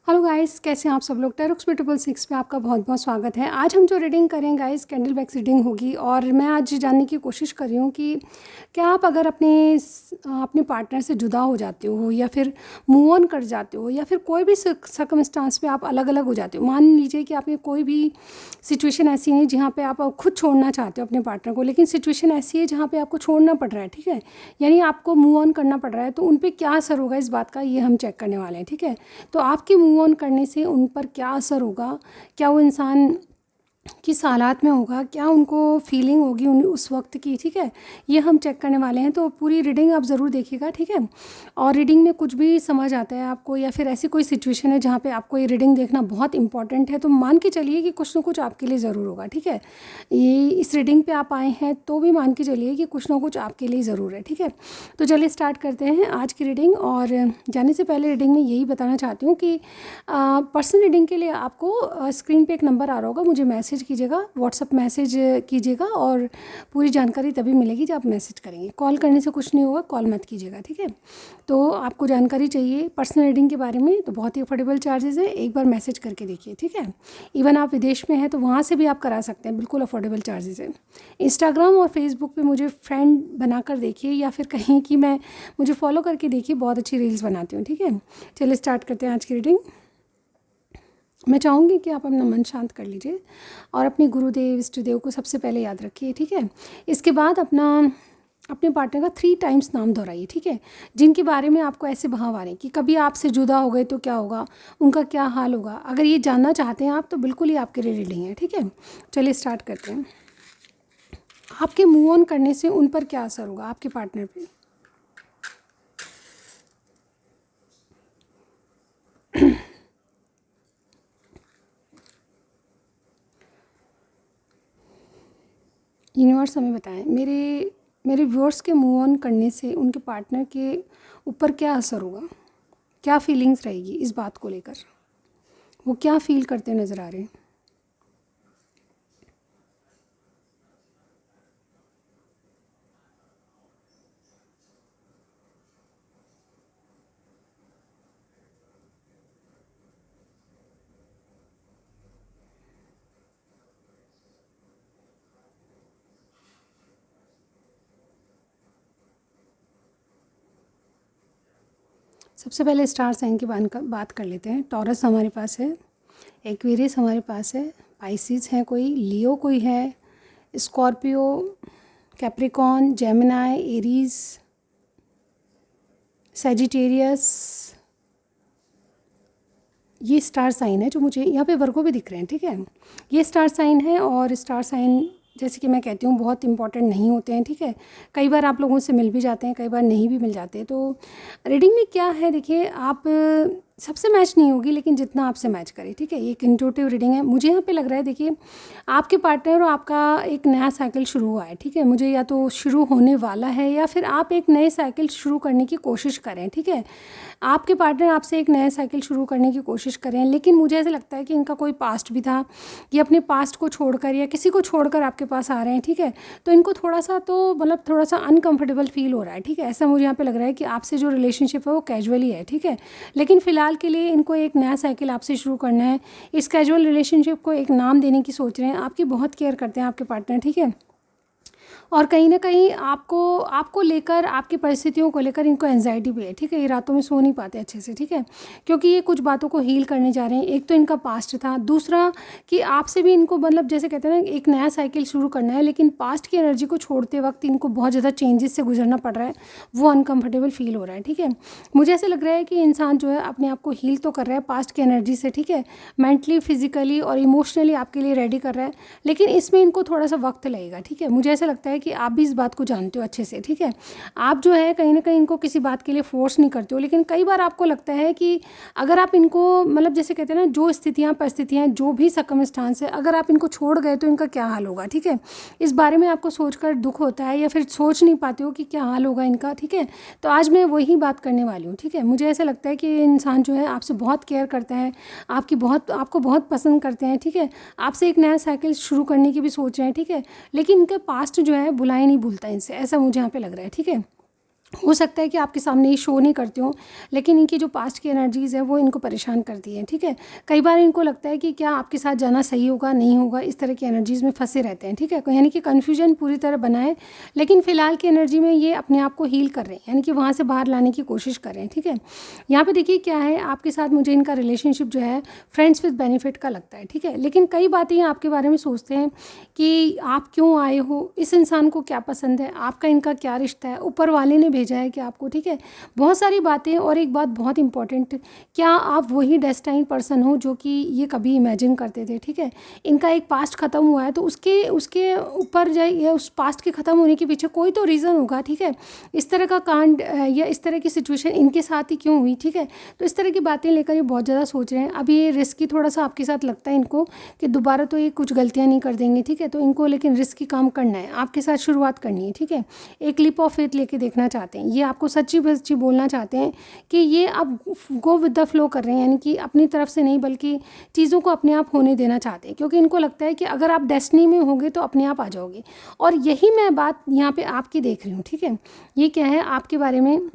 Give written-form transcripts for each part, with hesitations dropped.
Hello guys, कैसे हैं आप सब लोग। टेरोक्स ब्यूटीफुल 6 पे आपका बहुत बहुत स्वागत है। आज हम जो रीडिंग करें गाइस, कैंडल बैक्स रीडिंग होगी। और मैं आज जानने की कोशिश कर रही हूँ कि क्या आप अगर अपने पार्टनर से जुदा हो जाते हो या फिर मूव ऑन कर जाते हो या फिर कोई भी सर्कमस्टांस पे आप अलग अलग हो जाते हो। मान लीजिए कि आपकी कोई भी सिचुएशन ऐसी नहीं जहाँ पे आप खुद छोड़ना चाहते हो अपने पार्टनर को, लेकिन सिचुएशन ऐसी है जहाँ पे आपको छोड़ना पड़ रहा है, ठीक है, यानी आपको मूव ऑन करना पड़ रहा है। तो उन पर क्या असर होगा इस बात का, ये हम चेक करने वाले हैं, ठीक है। तो आपके मूव ऑन करने से उन पर क्या असर होगा, क्या वो इंसान किस हालात में होगा, क्या उनको फीलिंग होगी उस वक्त की, ठीक है, ये हम चेक करने वाले हैं। तो पूरी रीडिंग आप ज़रूर देखिएगा, ठीक है। और रीडिंग में कुछ भी समझ आता है आपको या फिर ऐसी कोई सिचुएशन है जहाँ पे आपको ये रीडिंग देखना बहुत इंपॉर्टेंट है, तो मान के चलिए कि कुछ ना कुछ आपके लिए ज़रूर होगा, ठीक है। ये इस रीडिंग पे आप आए हैं तो भी मान के चलिए कि कुछ ना कुछ आपके लिए ज़रूर है, ठीक है। तो चलिए स्टार्ट करते हैं आज की रीडिंग। और जाने से पहले रीडिंग में यही बताना चाहती हूँ कि पर्सनल रीडिंग के लिए आपको स्क्रीन पे एक नंबर आ रहा होगा, मुझे मैसेज कीजिएगा, व्हाट्सअप मैसेज कीजिएगा। और पूरी जानकारी तभी मिलेगी जब आप मैसेज करेंगे। कॉल करने से कुछ नहीं होगा, कॉल मत कीजिएगा, ठीक है। तो आपको जानकारी चाहिए पर्सनल रीडिंग के बारे में तो बहुत ही अफोर्डेबल चार्जेस है, एक बार मैसेज करके देखिए, ठीक है। इवन आप विदेश में हैं तो वहाँ से भी आप करा सकते हैं, बिल्कुल अफोर्डेबल चार्जेस है। इंस्टाग्राम और फेसबुक पे मुझे फ्रेंड बनाकर देखिए या फिर कहीं कि मुझे फॉलो करके देखिए, बहुत अच्छी रील्स बनाती हूँ, ठीक है। चलिए स्टार्ट करते हैं आज की रीडिंग। मैं चाहूँगी कि आप अपना मन शांत कर लीजिए और अपने गुरुदेव इष्ट देव को सबसे पहले याद रखिए, ठीक है। इसके बाद अपने पार्टनर का 3 टाइम्स नाम दोहराइए, ठीक है, जिनके बारे में आपको ऐसे भाव आ रहे हैं कि कभी आपसे जुदा हो गए तो क्या होगा, उनका क्या हाल होगा। अगर ये जानना चाहते हैं आप तो बिल्कुल ही आपके लिए रीडिंग है, ठीक है। चलिए स्टार्ट करते हैं। आपके मूव ऑन करने से उन पर क्या असर होगा, आपके पार्टनर पे। यूनिवर्स हमें बताएं, मेरे व्यूअर्स के मूव ऑन करने से उनके पार्टनर के ऊपर क्या असर होगा, क्या फीलिंग्स रहेगी इस बात को लेकर, वो क्या फील करते नज़र आ रहे हैं। सबसे पहले स्टार साइन की बात कर लेते हैं। टॉरस हमारे पास है, एक्वेरियस हमारे पास है, पाइसिस है, कोई लियो कोई है, Scorpio, Capricorn, Gemini, Aries, Sagittarius, ये स्टार साइन है जो मुझे यहाँ पे वर्गो भी दिख रहे हैं, ठीक है। ये स्टार साइन है और स्टार साइन जैसे कि मैं कहती हूँ बहुत इंपॉर्टेंट नहीं होते हैं, ठीक है। कई बार आप लोगों से मिल भी जाते हैं, कई बार नहीं भी मिल जाते। तो रीडिंग में क्या है देखिए, आप सबसे मैच नहीं होगी लेकिन जितना आपसे मैच करे, ठीक है। ये एक इंट्यूटिव रीडिंग है। मुझे यहाँ पे लग रहा है देखिए, आपके पार्टनर और आपका एक नया साइकिल शुरू हुआ है, ठीक है। मुझे या तो शुरू होने वाला है या फिर आप एक नए साइकिल शुरू करने की कोशिश करें, ठीक है। आपके पार्टनर आपसे एक नया साइकिल शुरू करने की कोशिश करें, लेकिन मुझे ऐसा लगता है कि इनका कोई पास्ट भी था, ये अपने पास्ट को छोड़कर या किसी को छोड़कर आपके पास आ रहे हैं, ठीक है। तो इनको थोड़ा सा तो मतलब थोड़ा सा अनकंफर्टेबल फील हो रहा है, ठीक है। ऐसा मुझे यहाँ पे लग रहा है कि आपसे जो रिलेशनशिप है वो कैजुअली है, ठीक है। लेकिन फ़िलहाल के लिए इनको एक नया साइकिल आपसे शुरू करना है। इस कैजुअल रिलेशनशिप को एक नाम देने की सोच रहे हैं, आपकी बहुत केयर करते हैं आपके पार्टनर, ठीक है। और कहीं ना कहीं आपको आपको लेकर, आपकी परिस्थितियों को लेकर इनको एंजाइटी भी है, ठीक है। ये रातों में सो नहीं पाते अच्छे से, ठीक है, क्योंकि ये कुछ बातों को हील करने जा रहे हैं। एक तो इनका पास्ट था, दूसरा कि आपसे भी इनको मतलब जैसे कहते हैं ना, एक नया साइकिल शुरू करना है, लेकिन पास्ट की एनर्जी को छोड़ते वक्त इनको बहुत ज़्यादा चेंजेस से गुजरना पड़ रहा है, वो अनकम्फर्टेबल फील हो रहा है, ठीक है। मुझे ऐसे लग रहा है कि इंसान जो है अपने आप को हील तो कर रहा है पास्ट की एनर्जी से, ठीक है, मेंटली, फिजिकली और इमोशनली आपके लिए रेडी कर रहा है, लेकिन इसमें इनको थोड़ा सा वक्त लगेगा, ठीक है। मुझे ऐसा लगता है कि आप भी इस बात को जानते हो अच्छे से, ठीक है। आप जो है कहीं ना कहीं इनको किसी बात के लिए फोर्स नहीं करते हो, लेकिन कई बार आपको लगता है कि अगर आप इनको मतलब जैसे कहते हैं ना, जो स्थितियाँ परिस्थितियाँ जो भी सर्कमस्टांस है, अगर आप इनको छोड़ गए तो इनका क्या हाल होगा, ठीक है। इस बारे में आपको सोचकर दुख होता है या फिर सोच नहीं पाते हो कि क्या हाल होगा इनका, ठीक है। तो आज मैं वही बात करने वाली हूँ, ठीक है। मुझे ऐसा लगता है कि इंसान जो है आपसे बहुत केयर करता है, आपको बहुत पसंद करते हैं, ठीक है। आपसे एक नया साइकिल शुरू करने की भी सोच रहे हैं, ठीक है। लेकिन इनका पास्ट जो है बुलाए नहीं भूलता इनसे, ऐसा मुझे यहाँ पे लग रहा है, ठीक है। हो सकता है कि आपके सामने ये शो नहीं करते हों, लेकिन इनकी जो पास्ट की एनर्जीज़ है वो इनको परेशान करती है, ठीक है। कई बार इनको लगता है कि क्या आपके साथ जाना सही होगा, नहीं होगा, इस तरह की एनर्जीज़ में फंसे रहते हैं, ठीक है। यानी कि कन्फ्यूजन पूरी तरह बना है, लेकिन फ़िलहाल की एनर्जी में ये अपने आप को हील कर रहे हैं, यानी कि वहाँ से बाहर लाने की कोशिश कर रहे हैं, ठीक है। यहाँ पे देखिए क्या है, आपके साथ मुझे इनका रिलेशनशिप जो है फ्रेंड्स विद बेनिफिट का लगता है, ठीक है। लेकिन कई बातें ये आपके बारे में सोचते हैं कि आप क्यों आए हो, इस इंसान को क्या पसंद है, आपका इनका क्या रिश्ता है, ऊपर वाले ने भेजा है कि आपको, ठीक है। बहुत सारी बातें। और एक बात बहुत इंपॉर्टेंट, क्या आप वही डेस्टाइन पर्सन हो जो कि ये कभी इमेजिन करते थे, ठीक है। इनका एक पास्ट ख़त्म हुआ है, तो उसके उसके ऊपर जाइए, उस पास्ट के ख़त्म होने के पीछे कोई तो रीज़न होगा, ठीक है। इस तरह का कांड या इस तरह की सिचुएशन इनके साथ ही क्यों हुई, ठीक है। तो इस तरह की बातें लेकर ये बहुत ज़्यादा सोच रहे हैं। अभी ये रिस्की थोड़ा सा आपके साथ लगता है इनको कि दोबारा तो ये कुछ गलतियाँ नहीं कर देंगे, ठीक है। तो इनको लेकिन रिस्की काम करना है, आपके साथ शुरुआत करनी है, ठीक है। एक लीप ऑफ फेथ लेके देखना चाहते हैं, ये आपको सच्ची सच्ची बोलना चाहते हैं कि ये अब गो विद द फ्लो कर रहे हैं, यानी कि अपनी तरफ से नहीं बल्कि चीज़ों को अपने आप होने देना चाहते हैं, क्योंकि इनको लगता है कि अगर आप डेस्टिनी में होंगे तो अपने आप आ जाओगे। और यही मैं बात यहाँ पे आपकी देख रही हूँ, ठीक है। ये क्या है, आपके बारे में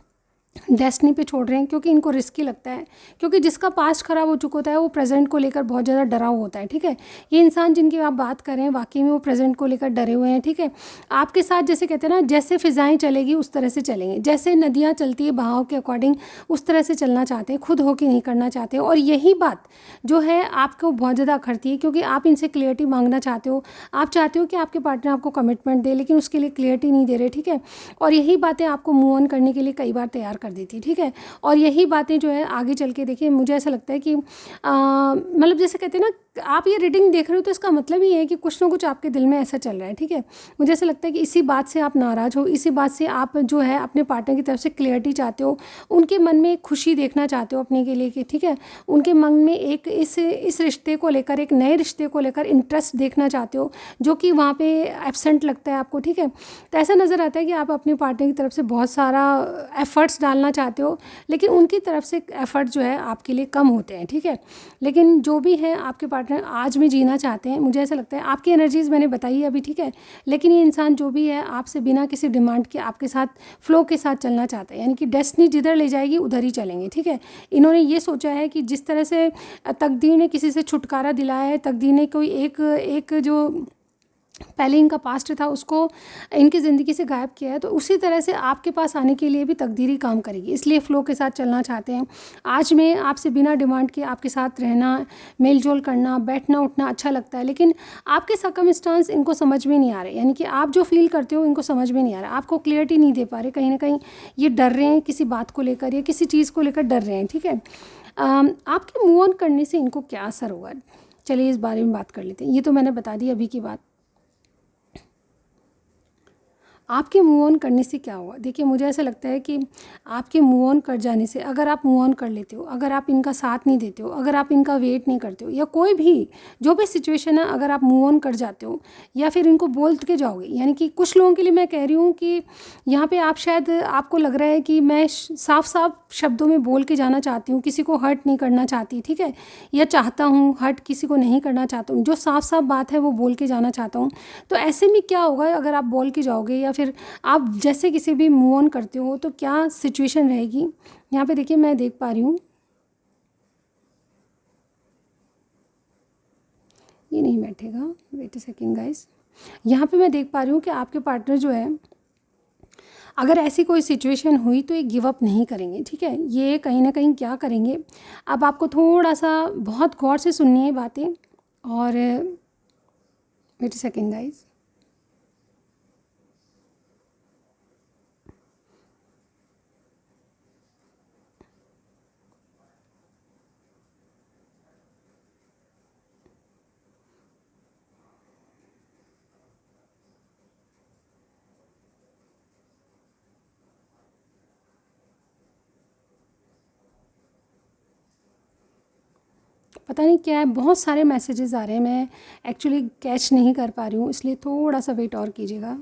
डेस्टिनी पे छोड़ रहे हैं क्योंकि इनको रिस्की लगता है, क्योंकि जिसका पास्ट ख़राब हो चुका होता है वो प्रेजेंट को लेकर बहुत ज़्यादा डरा हुआ होता है, ठीक है। ये इंसान जिनकी आप बात कर रहे हैं वाकई में वो प्रेजेंट को लेकर डरे हुए हैं, ठीक है। आपके साथ जैसे कहते हैं ना, जैसे फ़िज़ाएँ चलेगी उस तरह से चलेंगे, जैसे नदियाँ चलती है बहाव के अकॉर्डिंग उस तरह से चलना चाहते हैं, खुद होके नहीं करना चाहते। और यही बात जो है आपको बहुत ज़्यादा अखरती है, क्योंकि आप इनसे क्लियरिटी मांगना चाहते हो, आप चाहते हो कि आपके पार्टनर आपको कमिटमेंट दे, लेकिन उसके लिए क्लियरिटी नहीं दे रहे, ठीक है। और यही बातें आपको मूव ऑन करने के लिए कई बार तैयार कर देती, ठीक है। और यही बातें जो है आगे चल के देखिए, मुझे ऐसा लगता है कि मतलब जैसे कहते हैं ना, आप ये रीडिंग देख रहे हो तो इसका मतलब ये है कि कुछ ना कुछ आपके दिल में ऐसा चल रहा है, ठीक है। मुझे ऐसा लगता है कि इसी बात से आप नाराज़ हो, इसी बात से आप जो है अपने पार्टनर की तरफ से क्लियरिटी चाहते हो, उनके मन में एक खुशी देखना चाहते हो अपने के लिए कि ठीक है, उनके मन में एक इस रिश्ते को लेकर, एक नए रिश्ते को लेकर इंटरेस्ट देखना चाहते हो, जो कि वहाँ पे एब्सेंट लगता है आपको, ठीक है। तो ऐसा नज़र आता है कि आप अपने पार्टनर की तरफ से बहुत सारा एफ़र्ट्स डालना चाहते हो, लेकिन उनकी तरफ से एफ़र्ट जो है आपके लिए कम होते हैं, ठीक है। लेकिन जो भी है आपके पार्टनर आज में जीना चाहते हैं, मुझे ऐसा लगता है। आपकी एनर्जीज़ मैंने बताई है अभी, ठीक है। लेकिन ये इंसान जो भी है आपसे बिना किसी डिमांड के आपके साथ फ़्लो के साथ चलना चाहता है, यानी कि डेस्टिनी जिधर ले जाएगी उधर ही चलेंगे, ठीक है। इन्होंने ये सोचा है कि जिस तरह से तकदीर ने किसी से छुटकारा दिलाया है, तकदीर ने कोई एक एक जो पहले इनका पास्ट था उसको इनकी ज़िंदगी से गायब किया है, तो उसी तरह से आपके पास आने के लिए भी तकदीर ही काम करेगी, इसलिए फ़्लो के साथ चलना चाहते हैं। आज में आपसे बिना डिमांड के आपके साथ रहना, मेल जोल करना, बैठना उठना अच्छा लगता है, लेकिन आपके सर्कमस्टांस इनको समझ में नहीं आ रहे, यानी कि आप जो फील करते हो इनको समझ में नहीं आ रहा, आपको क्लियरिटी नहीं दे पा रहे, कहीं ना कहीं ये डर रहे हैं किसी बात को लेकर या किसी चीज़ को लेकर डर रहे हैं, ठीक है। आपके मूव ऑन करने से इनको क्या असर होगा, चलिए इस बारे में बात कर लेते हैं। ये तो मैंने बता दी अभी की बात। आपके मूव ऑन करने से क्या हुआ, देखिए मुझे ऐसा लगता है कि आपके मूव ऑन कर जाने से, अगर आप मूव ऑन कर लेते हो, अगर आप इनका साथ नहीं देते हो, अगर आप इनका वेट नहीं करते हो, या कोई भी जो भी सिचुएशन है, अगर आप मूव ऑन कर जाते हो या फिर इनको बोल के जाओगे, यानी कि कुछ लोगों के लिए मैं कह रही हूँ कि यहाँ पे आप शायद आपको लग रहा है कि मैं साफ साफ शब्दों में बोल के जाना चाहती हूँ, किसी को हर्ट नहीं करना चाहती, ठीक है, या चाहता हूँ हर्ट किसी को नहीं करना चाहता हूँ, जो साफ साफ बात है वो बोल के जाना चाहता हूँ। तो ऐसे में क्या होगा, अगर आप बोल के जाओगे या फिर आप जैसे किसी भी मूव ऑन करते हो तो क्या सिचुएशन रहेगी। यहाँ पे देखिए मैं देख पा रही हूँ, ये नहीं बैठेगा, वेट अ सेकेंड गाइस। यहाँ पे मैं देख पा रही हूँ कि आपके पार्टनर जो है, अगर ऐसी कोई सिचुएशन हुई तो ये गिव अप नहीं करेंगे, ठीक है। ये कहीं ना कहीं क्या करेंगे, अब आपको थोड़ा सा बहुत गौर से सुननी है बातें। और वेट अ सेकेंड गाइस, पता नहीं क्या है, बहुत सारे मैसेजेस आ रहे हैं, मैं एक्चुअली कैच नहीं कर पा रही हूँ, इसलिए थोड़ा सा वेट और कीजिएगा।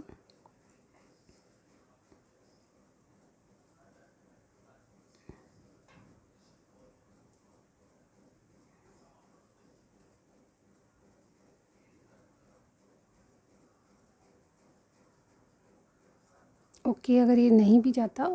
ओके, अगर ये नहीं भी जाता,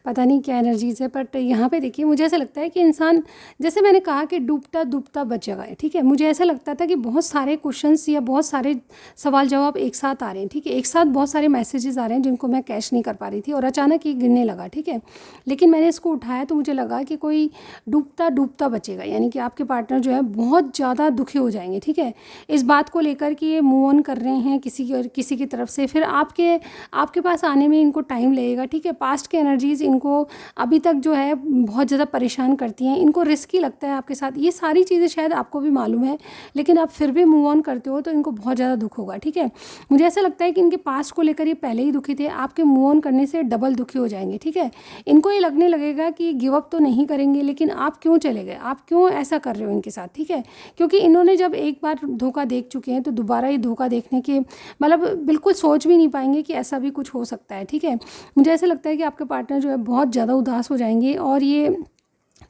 पता नहीं क्या एनर्जीज़ है, बट यहाँ पे देखिए मुझे ऐसा लगता है कि इंसान, जैसे मैंने कहा कि डूबता डूबता बच जाएगा, ठीक है। मुझे ऐसा लगता था कि बहुत सारे क्वेश्चंस या बहुत सारे सवाल जवाब एक साथ आ रहे हैं, ठीक है, एक साथ बहुत सारे मैसेजेस आ रहे हैं जिनको मैं कैश नहीं कर पा रही थी, और अचानक ये गिरने लगा, ठीक है। लेकिन मैंने इसको उठाया तो मुझे लगा कि कोई डूबता डूबता बचेगा, यानी कि आपके पार्टनर जो है बहुत ज़्यादा दुखी हो जाएंगे, ठीक है, इस बात को लेकर कि ये मूव ऑन कर रहे हैं किसी की तरफ से, फिर आपके पास आने में इनको टाइम लगेगा, ठीक है। पास्ट के एनर्जीज़ इनको अभी तक जो है बहुत ज़्यादा परेशान करती हैं, इनको रिस्की लगता है आपके साथ, ये सारी चीज़ें शायद आपको भी मालूम है, लेकिन आप फिर भी मूव ऑन करते हो तो इनको बहुत ज़्यादा दुख होगा, ठीक है। मुझे ऐसा लगता है कि इनके पास्ट को लेकर ये पहले ही दुखी थे, आपके मूव ऑन करने से डबल दुखी हो जाएंगे, ठीक है। इनको ये लगने लगेगा कि गिव अप तो नहीं करेंगे, लेकिन आप क्यों चले गए, आप क्यों ऐसा कर रहे हो इनके साथ, ठीक है। क्योंकि इन्होंने जब एक बार धोखा देख चुके हैं तो दोबारा ये धोखा देखने के मतलब बिल्कुल सोच भी नहीं पाएंगे कि ऐसा भी कुछ हो सकता है, ठीक है। मुझे ऐसा लगता है कि आपके पार्टनर जो है बहुत ज़्यादा उदास हो जाएंगे और ये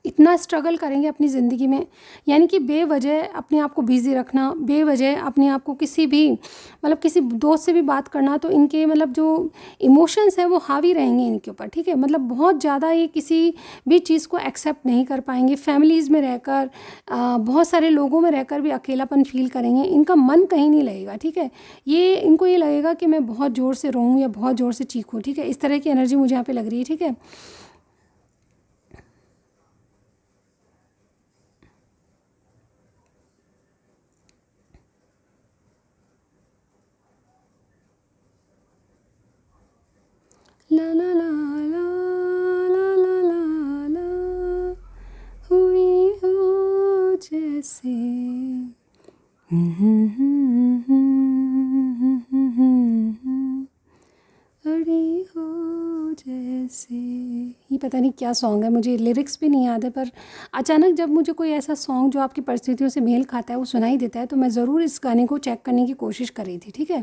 इतना स्ट्रगल करेंगे अपनी ज़िंदगी में, यानी कि बेवजह अपने आप को बिज़ी रखना, बेवजह अपने आप को किसी भी मतलब किसी दोस्त से भी बात करना, तो इनके मतलब जो इमोशंस हैं वो हावी रहेंगे इनके ऊपर, ठीक है। मतलब बहुत ज़्यादा ये किसी भी चीज़ को एक्सेप्ट नहीं कर पाएंगे, फैमिलीज़ में रहकर बहुत सारे लोगों में रहकर भी अकेलापन फील करेंगे, इनका मन कहीं नहीं लगेगा, ठीक है। ये इनको ये लगेगा कि मैं बहुत ज़ोर से रोऊँ या बहुत ज़ोर से चीखूँ, ठीक है, इस तरह की एनर्जी मुझे यहाँ पे लग रही है, ठीक है। ला ला ला ला ला ला ला ला, हुई हो जैसे अड़ी हो जैसे, ये पता नहीं क्या सॉन्ग है, मुझे लिरिक्स भी नहीं याद है, पर अचानक जब मुझे कोई ऐसा सॉन्ग जो आपकी परिस्थितियों से मेल खाता है वो सुनाई देता है तो मैं ज़रूर इस गाने को चेक करने की कोशिश कर रही थी, ठीक है।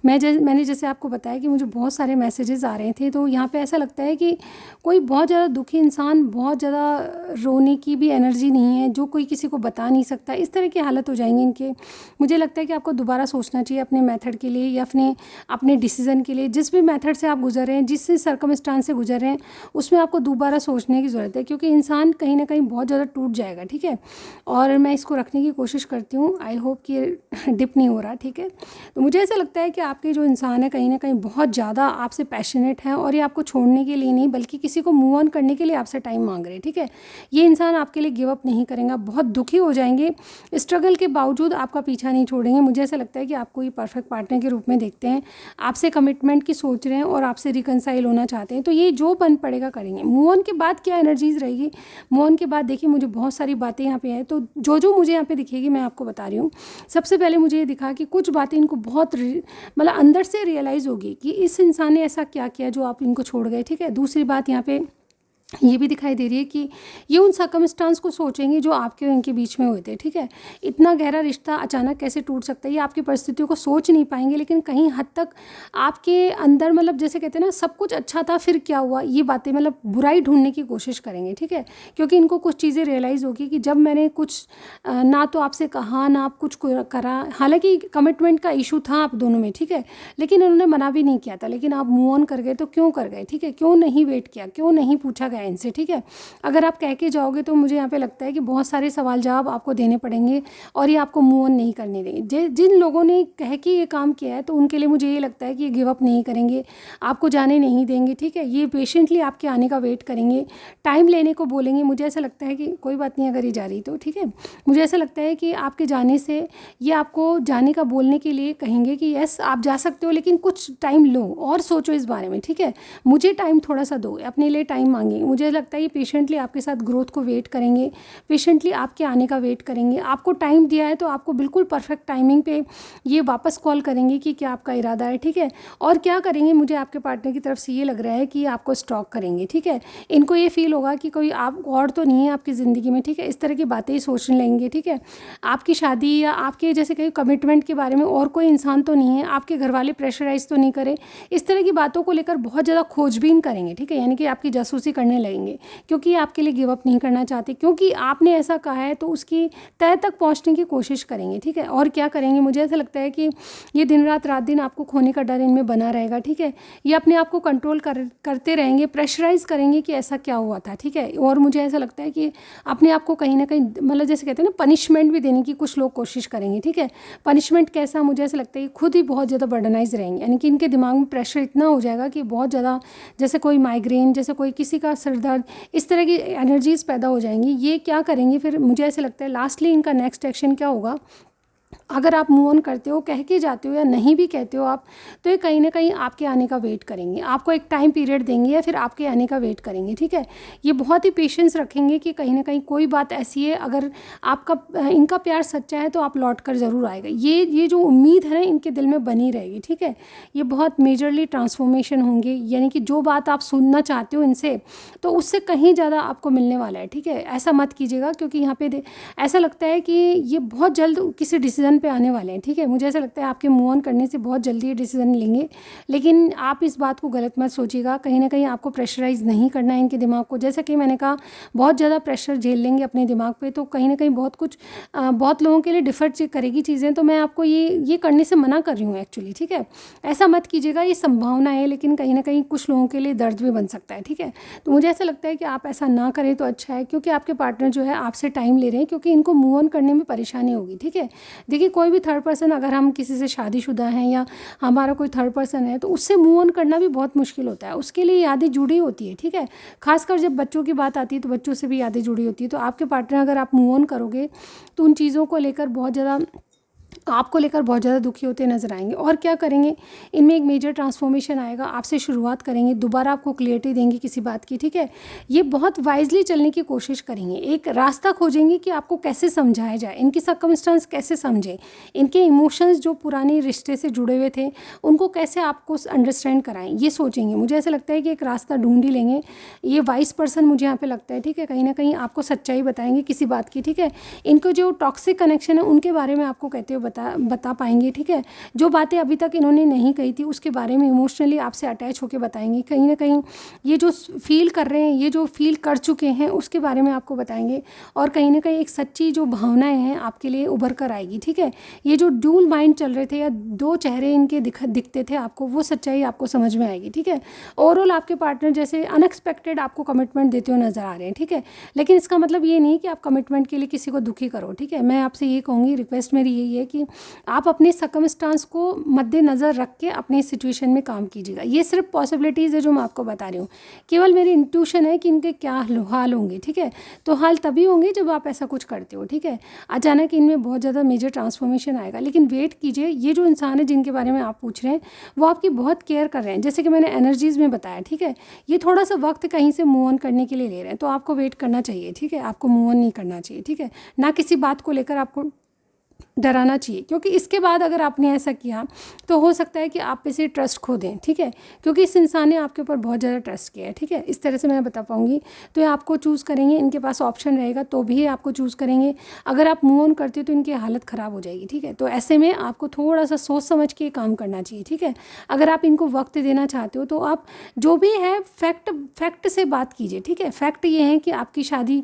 मैंने जैसे आपको बताया कि मुझे बहुत सारे मैसेजेस आ रहे थे, तो यहाँ पे ऐसा लगता है कि कोई बहुत ज़्यादा दुखी इंसान, बहुत ज़्यादा रोने की भी एनर्जी नहीं है, जो कोई किसी को बता नहीं सकता, इस तरह की हालत हो जाएंगे इनके। मुझे लगता है कि आपको दोबारा सोचना चाहिए अपने मेथड के लिए या अपने डिसीज़न के लिए, जिस भी मेथड से आप गुजर रहे हैं, जिस सर्कमस्टांस से गुजर रहे हैं, उसमें आपको दोबारा सोचने की ज़रूरत है, क्योंकि इंसान कहीं ना कहीं बहुत ज़्यादा टूट जाएगा, ठीक है। और मैं इसको रखने की कोशिश करती हूँ, आई होप कि डिप नहीं हो रहा, ठीक है। तो मुझे ऐसा लगता है कि आपके जो इंसान है कहीं ना कहीं बहुत ज़्यादा आपसे पैशनेट है, और ये आपको छोड़ने के लिए नहीं बल्कि किसी को मूव ऑन करने के लिए आपसे टाइम मांग रहे हैं, ठीक है। ये इंसान आपके लिए गिव अप नहीं करेगा, बहुत दुखी हो जाएंगे, स्ट्रगल के बावजूद आपका पीछा नहीं छोड़ेंगे। मुझे ऐसा लगता है कि आपको ये परफेक्ट पार्टनर के रूप में देखते हैं, आपसे कमिटमेंट की सोच रहे हैं और आपसे रिकनसाइल होना चाहते हैं, तो ये जो बन पड़ेगा करेंगे। मूव ऑन के बाद क्या एनर्जीज रहेगी, मूव ऑन के बाद देखिए मुझे बहुत सारी बातें यहाँ पे हैं, तो जो मुझे यहाँ पे दिखेगी मैं आपको बता रही हूँ। सबसे पहले मुझे ये दिखा कि कुछ बातें इनको बहुत मतलब अंदर से रियलाइज़ होगी कि इस इंसान ने ऐसा क्या किया जो आप इनको छोड़ गए, ठीक है। दूसरी बात यहाँ पे ये भी दिखाई दे रही है कि ये उन सर्कमस्टांस को सोचेंगे जो आपके और इनके बीच में हुए थे, ठीक है। इतना गहरा रिश्ता अचानक कैसे टूट सकता है, ये आपकी परिस्थितियों को सोच नहीं पाएंगे, लेकिन कहीं हद तक आपके अंदर मतलब जैसे कहते हैं ना, सब कुछ अच्छा था फिर क्या हुआ, ये बातें मतलब बुराई ढूंढने की कोशिश करेंगे, ठीक है। क्योंकि इनको कुछ चीज़ें रियलाइज़ होगी कि जब मैंने कुछ ना तो आपसे कहा ना आप कुछ करा, हालांकि कमिटमेंट का इशू था आप दोनों में, ठीक है, लेकिन उन्होंने मना भी नहीं किया था, लेकिन आप मूव ऑन कर गए, तो क्यों कर गए, ठीक है, क्यों नहीं वेट किया, क्यों नहीं पूछा गया इनसे, ठीक है। अगर आप कह के जाओगे तो मुझे यहाँ पे लगता है कि बहुत सारे सवाल जवाब आपको देने पड़ेंगे और ये आपको मूव ऑन नहीं करने देंगे। जिन लोगों ने कह के ये काम किया है तो उनके लिए मुझे ये लगता है कि ये गिव अप नहीं करेंगे, आपको जाने नहीं देंगे, ठीक है। ये पेशेंटली आपके आने का वेट करेंगे, टाइम लेने को बोलेंगे। मुझे ऐसा लगता है कि कोई बात नहीं अगर ये जा रही तो, ठीक है। मुझे ऐसा लगता है कि आपके जाने से ये आपको जाने का बोलने के लिए कहेंगे कि यस आप जा सकते हो, लेकिन कुछ टाइम लो और सोचो इस बारे में, ठीक है, मुझे टाइम थोड़ा सा दो, अपने लिए टाइम मांगेंगे। मुझे लगता है ये पेशेंटली आपके साथ ग्रोथ को वेट करेंगे, पेशेंटली आपके आने का वेट करेंगे। आपको टाइम दिया है तो आपको बिल्कुल परफेक्ट टाइमिंग पे ये वापस कॉल करेंगे कि क्या आपका इरादा है, ठीक है। और क्या करेंगे, मुझे आपके पार्टनर की तरफ से ये लग रहा है कि आपको स्टॉक करेंगे, ठीक है। इनको ये फील होगा कि कोई आप और तो नहीं है आपकी ज़िंदगी में, ठीक है, इस तरह की बातें ही सोचने लगेंगे, ठीक है। आपकी शादी या आपके जैसे कहीं कमिटमेंट के बारे में और कोई इंसान तो नहीं है, आपके घर वाले प्रेशराइज तो नहीं करें, इस तरह की बातों को लेकर बहुत ज़्यादा खोजबीन करेंगे, ठीक है, यानी कि आपकी जासूसी करने करने लगेंगे, क्योंकि ये आपके लिए गिव अप नहीं करना चाहते, क्योंकि आपने ऐसा कहा है तो उसकी तह तक पहुंचने की कोशिश करेंगे, ठीक है। और क्या करेंगे, मुझे ऐसा लगता है कि ये दिन रात दिन आपको खोने का डर इनमें बना रहेगा, ठीक है। ये अपने आप को कंट्रोल करते रहेंगे, प्रेशराइज करेंगे कि ऐसा क्या हुआ था, ठीक है। और मुझे ऐसा लगता है कि अपने आप को कहीं ना कहीं मतलब जैसे कहते हैं ना पनिशमेंट भी देने की कुछ लोग कोशिश करेंगे, ठीक है। पनिशमेंट कैसा, मुझे ऐसा लगता है कि खुद ही बहुत ज़्यादा बर्डनाइज रहेंगे, यानी कि इनके दिमाग में प्रेशर इतना हो जाएगा कि बहुत ज़्यादा, जैसे कोई माइग्रेन, जैसे कोई किसी का सिर दर्द, इस तरह की एनर्जीज़ पैदा हो जाएंगी। ये क्या करेंगे फिर, मुझे ऐसे लगता है लास्टली इनका नेक्स्ट एक्शन क्या होगा, अगर आप मूव ऑन करते हो, कह के जाते हो या नहीं भी कहते हो आप, तो ये कहीं ना कहीं आपके आने का वेट करेंगे, आपको एक टाइम पीरियड देंगे या फिर आपके आने का वेट करेंगे, ठीक है। ये बहुत ही पेशेंस रखेंगे कि कहीं ना कहीं कोई बात ऐसी है, अगर आपका इनका प्यार सच्चा है तो आप लौट कर ज़रूर आएगा। ये जो उम्मीद है ना इनके दिल में बनी रहेगी, ठीक है। ये बहुत मेजरली ट्रांसफॉर्मेशन होंगे, यानी कि जो बात आप सुनना चाहते हो इनसे, तो उससे कहीं ज़्यादा आपको मिलने वाला है, ठीक है। ऐसा मत कीजिएगा, क्योंकि यहाँ पे ऐसा लगता है कि ये बहुत जल्द किसी डिसीजन पे आने वाले हैं, ठीक है। मुझे ऐसा लगता है आपके मूव ऑन करने से बहुत जल्दी ये डिसीजन लेंगे, लेकिन आप इस बात को गलत मत सोचिएगा। कहीं ना कहीं आपको प्रेशराइज नहीं करना है इनके दिमाग को, जैसा कि मैंने कहा बहुत ज़्यादा प्रेशर झेल लेंगे अपने दिमाग पे, तो कहीं ना कहीं बहुत कुछ बहुत लोगों के लिए डिफर करेगी चीज़ें, तो मैं आपको ये करने से मना कर रही हूँ एक्चुअली, ठीक है। ऐसा मत कीजिएगा, ये संभावना है, लेकिन कहीं ना कहीं कुछ लोगों के लिए दर्द भी बन सकता है, ठीक है। तो मुझे ऐसा लगता है कि आप ऐसा ना करें तो अच्छा है, क्योंकि आपके पार्टनर जो है आपसे टाइम ले रहे हैं, क्योंकि इनको मूव ऑन करने में परेशानी होगी, ठीक है। देखिए कोई भी थर्ड पर्सन, अगर हम किसी से शादीशुदा हैं या हमारा कोई थर्ड पर्सन है, तो उससे मूव ऑन करना भी बहुत मुश्किल होता है, उसके लिए यादें जुड़ी होती है, ठीक है। खासकर जब बच्चों की बात आती है तो बच्चों से भी यादें जुड़ी होती है। तो आपके पार्टनर अगर आप मूव ऑन करोगे तो उन चीज़ों को लेकर बहुत ज़्यादा, आपको लेकर बहुत ज़्यादा दुखी होते नजर आएंगे। और क्या करेंगे, इनमें एक मेजर ट्रांसफॉर्मेशन आएगा, आपसे शुरुआत करेंगे, दोबारा आपको क्लियरिटी देंगे किसी बात की, ठीक है। ये बहुत वाइजली चलने की कोशिश करेंगे, एक रास्ता खोजेंगे कि आपको कैसे समझाया जाए, इनकी सर्कमस्टांस कैसे समझें, इनके इमोशंस जो पुराने रिश्ते से जुड़े हुए थे उनको कैसे आपको अंडरस्टैंड कराएं, ये सोचेंगे। मुझे ऐसा लगता है कि एक रास्ता ढूंढ ही लेंगे। ये वाइस पर्सन मुझे यहाँ पे लगता है, ठीक है, कहीं ना कहीं आपको सच्चाई बताएंगे किसी बात की, ठीक है। इनको जो टॉक्सिक कनेक्शन है उनके बारे में आपको कहते हुए बता पाएंगे, ठीक है। जो बातें अभी तक इन्होंने नहीं कही थी उसके बारे में इमोशनली आपसे अटैच होकर बताएंगे। कहीं ना कहीं ये जो फील कर रहे हैं, ये जो फील कर चुके हैं उसके बारे में आपको बताएंगे, और कहीं ना कहीं एक सच्ची जो भावनाएं हैं आपके लिए उभर कर आएगी, ठीक है। ये जो ड्यूल माइंड चल रहे थे या दो चेहरे इनके दिखते थे आपको, वो सच्चाई आपको समझ में आएगी, ठीक है। ओवरऑल आपके पार्टनर जैसे अनएक्सपेक्टेड आपको कमिटमेंट देते हुए नजर आ रहे हैं, ठीक है। लेकिन इसका मतलब ये नहीं कि आप कमिटमेंट के लिए किसी को दुखी करो, ठीक है। मैं आपसे ये कहूँगी, रिक्वेस्ट मेरी यही है कि आप अपने सर्कमस्टांस को मद्देनज़र रख के अपनी सिचुएशन में काम कीजिएगा। ये सिर्फ पॉसिबिलिटीज़ है जो मैं आपको बता रही हूँ, केवल मेरी इंट्यूशन है कि इनके क्या हाल होंगे, ठीक है। तो हाल तभी होंगे जब आप ऐसा कुछ करते हो, ठीक है। अचानक इनमें बहुत ज़्यादा मेजर ट्रांसफॉर्मेशन आएगा, लेकिन वेट कीजिए। ये जो इंसान है जिनके बारे में आप पूछ रहे हैं वो आपकी बहुत केयर कर रहे हैं, जैसे कि मैंने एनर्जीज़ में बताया, ठीक है। ये थोड़ा सा वक्त कहीं से मूव ऑन करने के लिए ले रहे हैं, तो आपको वेट करना चाहिए, ठीक है। आपको मूव ऑन नहीं करना चाहिए, ठीक है। ना किसी बात को लेकर आपको डराना चाहिए, क्योंकि इसके बाद अगर आपने ऐसा किया तो हो सकता है कि आप पे से ट्रस्ट खो दें, ठीक है। क्योंकि इस इंसान ने आपके ऊपर बहुत ज़्यादा ट्रस्ट किया है, ठीक है। इस तरह से मैं बता पाऊँगी। तो ये आपको चूज़ करेंगे, इनके पास ऑप्शन रहेगा तो भी ये आपको चूज़ करेंगे। अगर आप मूव ऑन करते हो तो इनकी हालत ख़राब हो जाएगी, ठीक है। तो ऐसे में आपको थोड़ा सा सोच समझ के काम करना चाहिए, ठीक है। अगर आप इनको वक्त देना चाहते हो तो आप जो भी है फैक्ट से बात कीजिए, ठीक है। फैक्ट ये है कि आपकी शादी,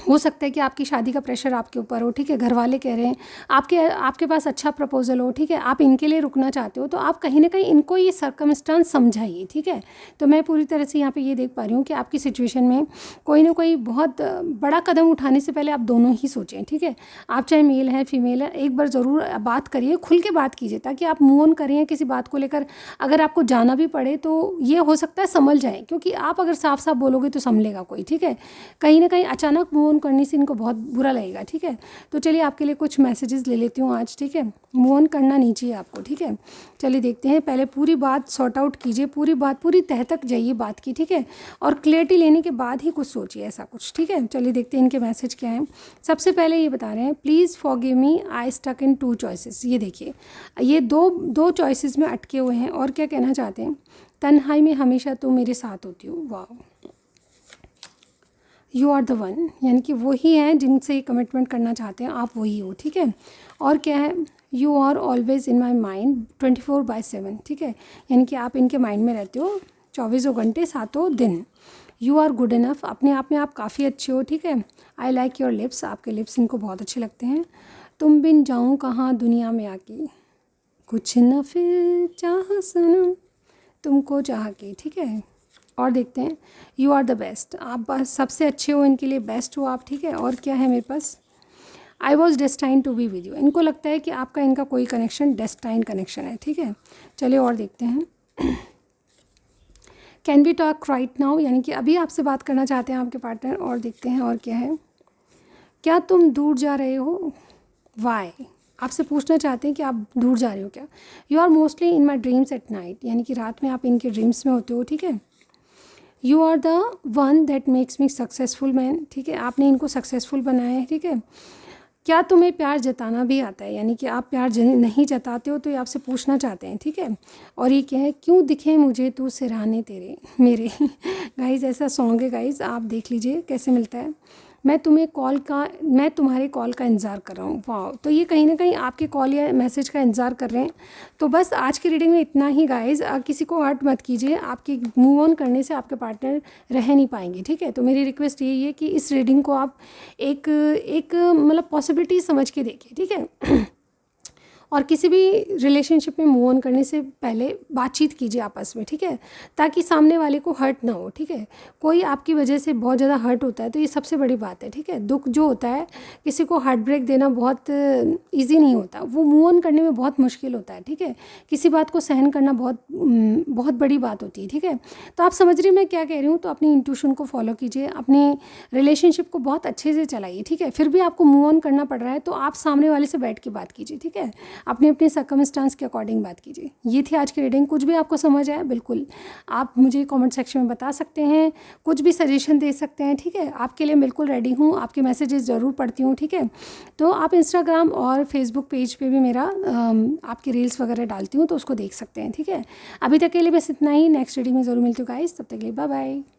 हो सकता है कि आपकी शादी का प्रेशर आपके ऊपर हो, ठीक है। घर वाले कह रहे हैं, आपके पास अच्छा प्रपोजल हो, ठीक है, आप इनके लिए रुकना चाहते हो, तो आप कहीं ना कहीं इनको ये सर्कमस्टांस समझाइए, ठीक है। तो मैं पूरी तरह से यहाँ पे ये देख पा रही हूँ कि आपकी सिचुएशन में कोई ना कोई बहुत बड़ा कदम उठाने से पहले आप दोनों ही सोचें, ठीक है। आप चाहे मेल है फीमेल है, एक बार ज़रूर बात करिए, खुल के बात कीजिए, ताकि आप मूव ऑन करें किसी बात को लेकर। अगर आपको जाना भी पड़े तो ये हो सकता है संभल जाए, क्योंकि आप अगर साफ साफ बोलोगे तो संभलेगा कोई, ठीक है। कहीं ना कहीं अचानक मूव ऑन करने से इनको बहुत बुरा लगेगा, ठीक है। तो चलिए आपके लिए कुछ मैसेजेस ले लेती हूँ आज, ठीक है। मूव ऑन करना नहीं चाहिए आपको, ठीक है। चलिए देखते हैं, पहले पूरी बात सॉर्ट आउट कीजिए, पूरी तह तक जाइए बात की, ठीक है। और क्लियरिटी लेने के बाद ही कुछ सोचिए ऐसा कुछ, ठीक है। चलिए देखते हैं इनके मैसेज क्या हैं। सबसे पहले ये बता रहे हैं, please forgive me, I stuck in 2 choices. ये देखिए, ये दो चॉइसेस में अटके हुए हैं। और क्या कहना चाहते हैं, तन्हाई में हमेशा तुम मेरे साथ होती हो। वाह, यू आर द वन, यानी कि वही हैं जिनसे ये कमिटमेंट करना चाहते हैं, आप वही हो, ठीक है। और क्या है, you are always in my mind 24/7, ठीक है। यानी कि आप इनके माइंड में रहते हो 24 घंटे 7 दिन। यू आर गुड इनफ, अपने आप में आप काफ़ी अच्छे हो, ठीक है। आई लाइक योर लिप्स, आपके लिप्स इनको बहुत अच्छे लगते हैं। तुम बिन जाऊँ कहाँ दुनिया में आके, कुछ न फिर चाह सनम तुमको चाह के, ठीक है। और देखते हैं, यू आर द बेस्ट, आप बस सबसे अच्छे हो, इनके लिए बेस्ट हो आप, ठीक है। और क्या है मेरे पास, I was destine to be with you, इनको लगता है कि आपका इनका कोई कनेक्शन डेस्टाइन कनेक्शन है, ठीक है। चलिए और देखते हैं, can be talk right now, यानी कि अभी आपसे बात करना चाहते हैं आपके पार्टनर। और देखते हैं और क्या है, क्या तुम दूर जा रहे हो, वाई, आपसे पूछना चाहते हैं कि आप दूर जा रहे हो क्या। You are mostly in my dreams at night, यानी कि रात में आप इनके ड्रीम्स में होते हो, ठीक है। You are the one that makes me successful man, ठीक है, आपने इनको सक्सेसफुल बनाया है, ठीक है। क्या तुम्हें प्यार जताना भी आता है, यानी कि आप प्यार नहीं जताते हो तो ये आपसे पूछना चाहते हैं, ठीक है। और ये क्या है, क्यों दिखे मुझे तू सिरहाने तेरे मेरे गाइज़ ऐसा सॉन्ग है गाइज़, आप देख लीजिए कैसे मिलता है। मैं तुम्हारे कॉल का इंतज़ार कर रहा हूँ, वाह। तो ये कहीं ना कहीं आपके कॉल या मैसेज का इंतज़ार कर रहे हैं। तो बस आज की रीडिंग में इतना ही गाइज़, किसी को हर्ट मत कीजिए, आपके मूव ऑन करने से आपके पार्टनर रह नहीं पाएंगे, ठीक है। तो मेरी रिक्वेस्ट यही है कि इस रीडिंग को आप एक एक मतलब पॉसिबिलिटी समझ के देखिए, ठीक है। और किसी भी रिलेशनशिप में मूव ऑन करने से पहले बातचीत कीजिए आपस में, ठीक है, ताकि सामने वाले को हर्ट ना हो, ठीक है। कोई आपकी वजह से बहुत ज़्यादा हर्ट होता है तो ये सबसे बड़ी बात है, ठीक है। दुख जो होता है, किसी को हार्ट ब्रेक देना बहुत ईजी नहीं होता, वो मूव ऑन करने में बहुत मुश्किल होता है, ठीक है। किसी बात को सहन करना बहुत बड़ी बात होती है, ठीक है। तो आप समझ रही मैं क्या कह रही हूँ, तो अपनी इंट्यूशन को फॉलो कीजिए, अपने रिलेशनशिप को बहुत अच्छे से चलाइए, ठीक है। फिर भी आपको मूव ऑन करना पड़ रहा है तो आप सामने वाले से बैठ के बात कीजिए, ठीक है। अपने अपने सर्कमस्टांस के अकॉर्डिंग बात कीजिए। ये थी आज की रीडिंग, कुछ भी आपको समझ आया बिल्कुल आप मुझे कमेंट सेक्शन में बता सकते हैं, कुछ भी सजेशन दे सकते हैं, ठीक है। आपके लिए बिल्कुल रेडी हूँ, आपके मैसेजेस ज़रूर पढ़ती हूँ, ठीक है। तो आप इंस्टाग्राम और फेसबुक पेज पे भी मेरा आपकी रील्स वगैरह डालती हूँ तो उसको देख सकते हैं, ठीक है। अभी तक के लिए बस इतना ही, नेक्स्ट रीडिंग में ज़रूर मिलती हूँ गाइस, तब तक के लिए बाय बाय।